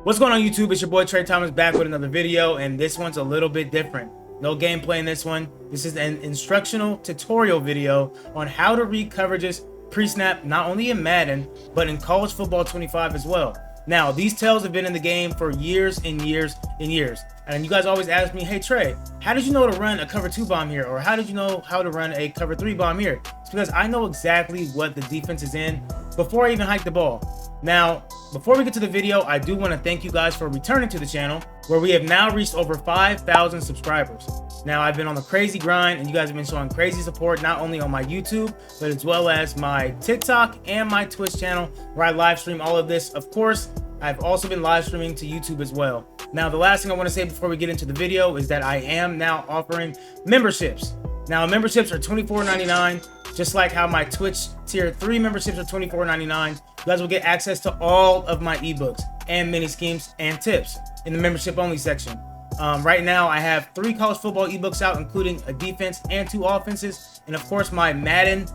What's going on YouTube? It's your boy Trey Thomas back with another video, and this one's a little bit different. No gameplay in this one. This is an instructional tutorial video on how to read coverages pre-snap, not only in Madden, but in College Football 25 as well. Now, these tells have been in the game for years and years and years. And you guys always ask me, hey Trey, how did you know to run a cover 2 bomb here? Or how did you know how to run a cover 3 bomb here? It's because I know exactly what the defense is in before I even hike the ball. Now, before we get to the video, I do want to thank you guys for returning to the channel, where we have now reached over 5,000 subscribers. Now, I've been on the crazy grind, and you guys have been showing crazy support, not only on my YouTube, but as well as my TikTok and my Twitch channel, where I live stream all of this. Of course, I've also been live streaming to YouTube as well. Now, the last thing I want to say before we get into the video is that I am now offering memberships. Now, memberships are $24.99, just like how my Twitch tier 3 memberships are $24.99. You guys will get access to all of my ebooks and mini schemes and tips in the membership only section. Right now, I have 3 college football ebooks out, including a defense and 2 offenses. And of course, my Madden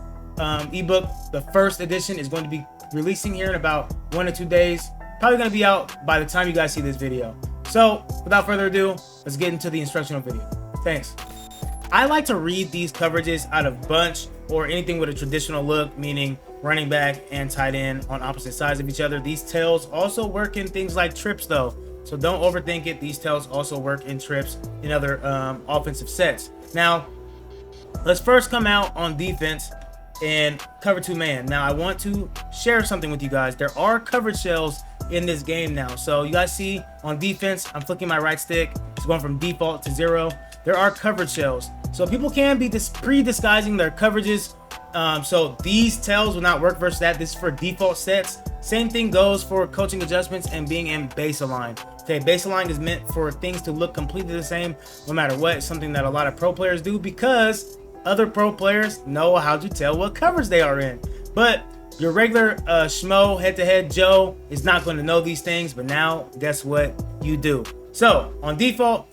ebook, the first edition, is going to be releasing here in about 1 to 2 days. Probably going to be out by the time you guys see this video. So without further ado, let's get into the instructional video. Thanks. I like to read these coverages out of bunch or anything with a traditional look, meaning running back and tight end on opposite sides of each other. These tails also work in things like trips though, so don't overthink it. These tails also work in trips in other offensive sets. Now, let's first come out on defense and cover 2 man. Now, I want to share something with you guys. There are coverage shells in this game now. So you guys see on defense, I'm flicking my right stick. It's going from default to 0. There are coverage shells. So people can be pre-disguising their coverages. So these tells will not work versus that. This is for default sets. Same thing goes for coaching adjustments and being in base align. Okay, base align is meant for things to look completely the same no matter what. It's something that a lot of pro players do because other pro players know how to tell what coverage they are in. But your regular schmo head-to-head Joe is not going to know these things, but now guess what you do. So on default,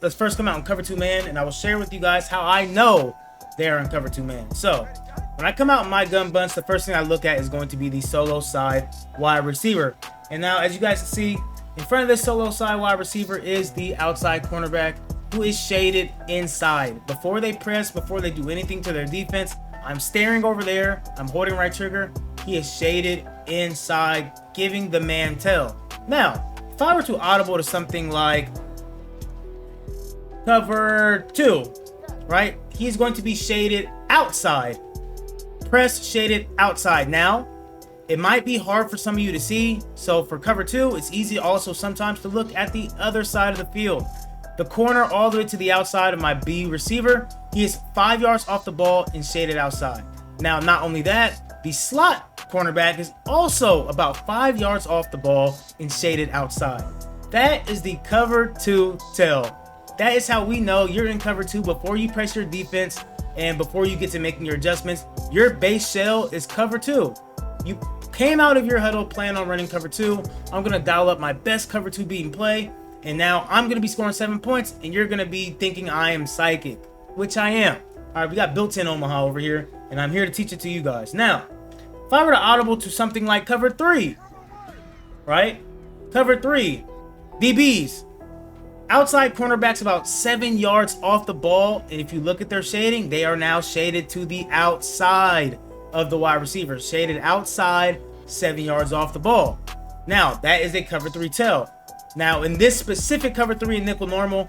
let's first come out and cover 2 man, and I will share with you guys how I know they are in cover 2 man. So when I come out in my gun bunch, the first thing I look at is going to be the solo side wide receiver. And now, as you guys can see, in front of this solo side wide receiver is the outside cornerback, who is shaded inside. Before they press, before they do anything to their defense, I'm staring over there, I'm holding right trigger, he is shaded inside, giving the man tell. Now, if I were to audible to something like cover 2, right? He's going to be shaded outside. Press shaded outside. Now, it might be hard for some of you to see, so for cover 2, it's easy also sometimes to look at the other side of the field. The corner all the way to the outside of my B receiver, he is 5 yards off the ball and shaded outside. Now, not only that, the slot cornerback is also about 5 yards off the ball and shaded outside. That is the cover 2 tell. That is how we know you're in cover 2 before you press your defense and before you get to making your adjustments. Your base shell is cover 2. You came out of your huddle, plan on running cover 2. I'm going to dial up my best cover 2 beat and play. And now I'm going to be scoring 7 points, and you're going to be thinking I am psychic, which I am. All right, we got built-in Omaha over here, and I'm here to teach it to you guys. Now, if I were to audible to something like cover 3, right? Cover 3, DBs. Outside cornerbacks about 7 yards off the ball, and if you look at their shading, they are now shaded to the outside of the wide receiver. Shaded outside, 7 yards off the ball. Now, that is a cover 3 tell. Now, in this specific cover 3 in nickel normal,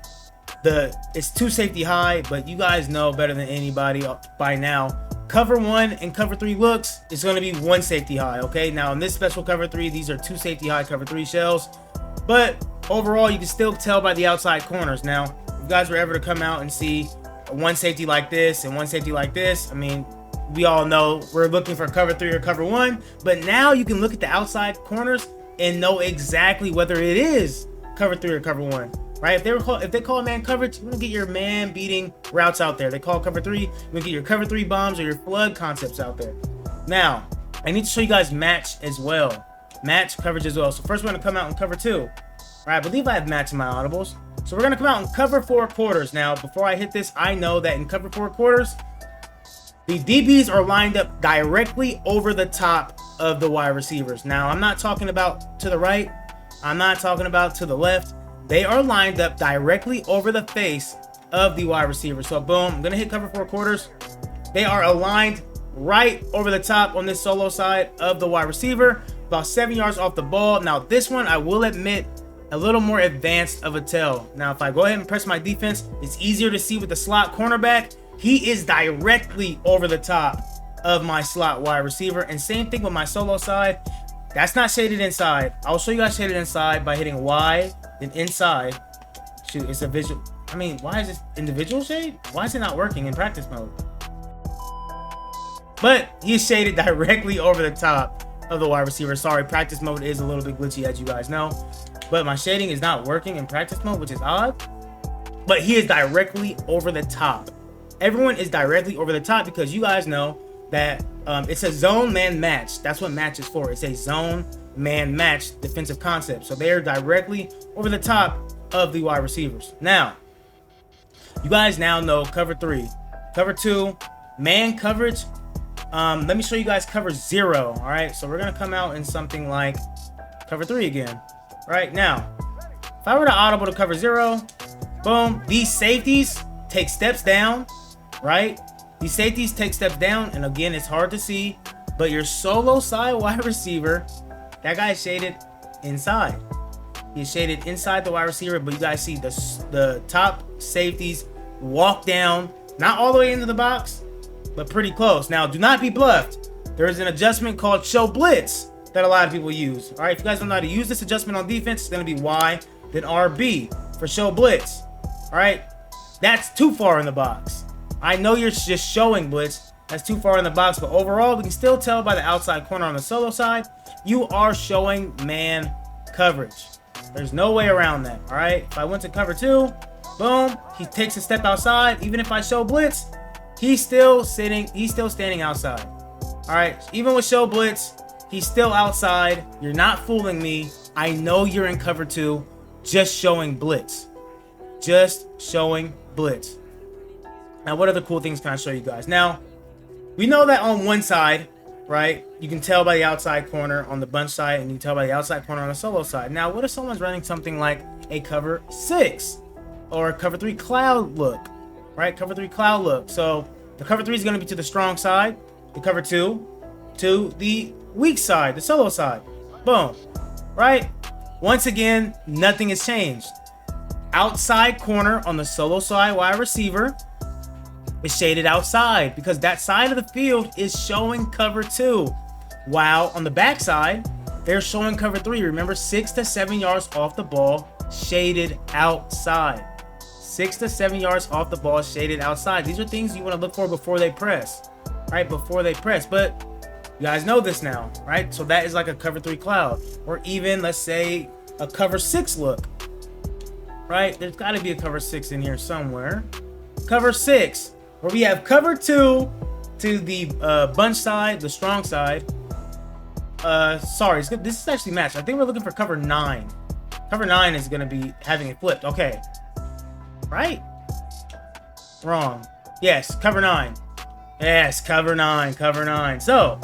it's 2 safety high, but you guys know better than anybody by now. Cover 1 and cover 3 looks, it's going to be 1 safety high, okay? Now, in this special cover 3, these are 2 safety high cover 3 shells, but overall, you can still tell by the outside corners. Now, if you guys were ever to come out and see 1 safety like this and 1 safety like this, I mean, we all know we're looking for cover 3 or cover 1, but now you can look at the outside corners and know exactly whether it is cover 3 or cover 1, right? If they call man coverage, you're gonna get your man beating routes out there. They call cover 3, you're gonna get your cover 3 bombs or your flood concepts out there. Now, I need to show you guys match as well. Match coverage as well. So first we're gonna come out in cover 2. All right, I believe I have match in my audibles. So we're gonna come out in cover 4 quarters. Now, before I hit this, I know that in cover 4 quarters, the DBs are lined up directly over the top of the wide receivers. Now, I'm not talking about to the right. I'm not talking about to the left. They are lined up directly over the face of the wide receiver. So boom, I'm gonna hit cover 4 quarters. They are aligned right over the top on this solo side of the wide receiver, about 7 yards off the ball. Now this one, I will admit, a little more advanced of a tell. Now if I go ahead and press my defense, it's easier to see with the slot cornerback. He is directly over the top of my slot wide receiver. And same thing with my solo side. That's not shaded inside. I'll show you guys shaded inside by hitting Y, then inside. Shoot, it's a visual. I mean, why is this individual shade? Why is it not working in practice mode? But he's shaded directly over the top of the wide receiver. Sorry, practice mode is a little bit glitchy, as you guys know. But my shading is not working in practice mode, which is odd. But he is directly over the top. Everyone is directly over the top because you guys know that it's a zone man match. That's what match is for. It's a zone man match defensive concept. So they are directly over the top of the wide receivers. Now, you guys now know cover 3, cover 2, man coverage. Let me show you guys cover 0. All right, so we're gonna come out in something like cover 3 again. Right now, if I were to audible to cover 0, boom, these safeties take steps down, right? These safeties take steps down, and again, it's hard to see, but your solo side wide receiver, that guy is shaded inside. He's shaded inside the wide receiver, but you guys see the top safeties walk down, not all the way into the box, but pretty close. Now, do not be bluffed. There is an adjustment called show blitz that a lot of people use. All right, if you guys don't know how to use this adjustment on defense, it's going to be Y, then RB for show blitz. All right, that's too far in the box. I know you're just showing blitz. That's too far in the box, but overall, we can still tell by the outside corner on the solo side, you are showing man coverage. There's no way around that. All right, if I went to cover 2, boom, he takes a step outside. Even if I show blitz, he's still standing outside. All right, even with show blitz, he's still outside. You're not fooling me. I know you're in cover 2, just showing blitz. Just showing blitz. Now, what other cool things can I show you guys? Now, we know that on one side, right, you can tell by the outside corner on the bunch side, and you can tell by the outside corner on the solo side. Now, what if someone's running something like a cover 6 or a cover 3 cloud look, right? Cover 3 cloud look. So the cover 3 is going to be to the strong side, the cover 2 to the weak side, the solo side. Boom, right? Once again, nothing has changed. Outside corner on the solo side wide receiver is shaded outside because that side of the field is showing cover 2, while on the back side they're showing cover 3. Remember, 6 to 7 yards off the ball, shaded outside. 6 to 7 yards off the ball, shaded outside. These are things you want to look for before they press, right? Before they press. But you guys know this now, right? So that is like a cover 3 cloud, or even let's say a cover 6 look, right? There's got to be a cover 6 in here somewhere. Cover 6, where we have cover 2 to the bunch side, the strong side. Sorry, it's good. This is actually matched. I think we're looking for cover 9. Cover 9 is going to be having it flipped. Okay. Right? Wrong. Yes, cover 9. Yes, cover 9, cover 9. So,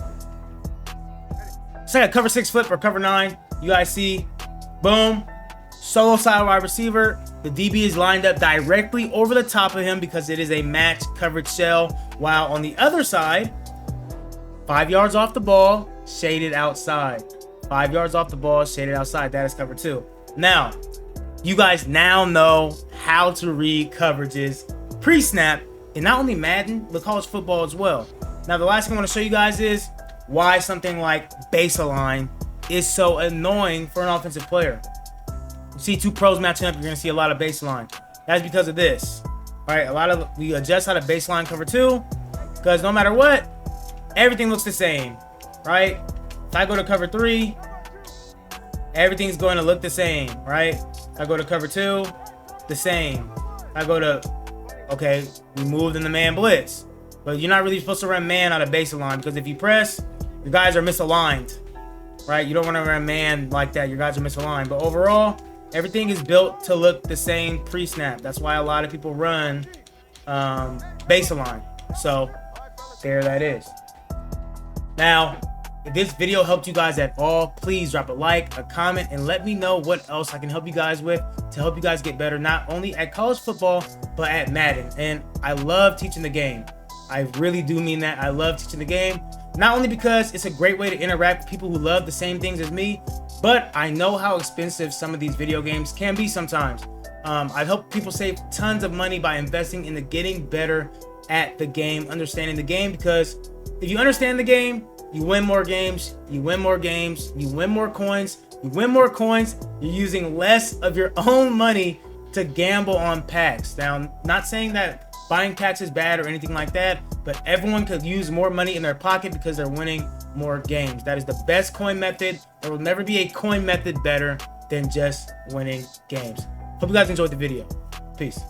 say a cover 6 flip or cover 9. You guys see, boom, solo side wide receiver. The DB is lined up directly over the top of him because it is a match coverage shell. While on the other side, 5 yards off the ball, shaded outside. 5 yards off the ball, shaded outside. That is cover 2. Now, you guys now know how to read coverages pre-snap in not only Madden, but college football as well. Now, the last thing I want to show you guys is why something like baseline is so annoying for an offensive player. You see two pros matching up, you're going to see a lot of baseline. That's because of this. All right, we adjust how to baseline cover 2 because no matter what, everything looks the same, right? If I go to cover 3, everything's going to look the same, right? If I go to cover 2, the same. If I go to, okay, we moved in the man blitz, but you're not really supposed to run man out of baseline because if you press, your guys are misaligned, right? You don't want to run man like that. Your guys are misaligned. But overall, everything is built to look the same pre-snap. That's why a lot of people run baseline. So there that is. Now, If this video helped you guys at all, please drop a like, a comment, and let me know what else I can help you guys with to help you guys get better, not only at college football, but at Madden. And I love teaching the game. I really do mean that. I love teaching the game, not only because it's a great way to interact with people who love the same things as me, but I know how expensive some of these video games can be sometimes. I've helped people save tons of money by investing into getting better at the game, understanding the game, because if you understand the game, you win more games, you win more games, you win more coins, you win more coins, you're using less of your own money to gamble on packs. Now, not saying that buying packs is bad or anything like that, but everyone could use more money in their pocket because they're winning more games. That is the best coin method. There will never be a coin method better than just winning games. Hope you guys enjoyed the video. Peace.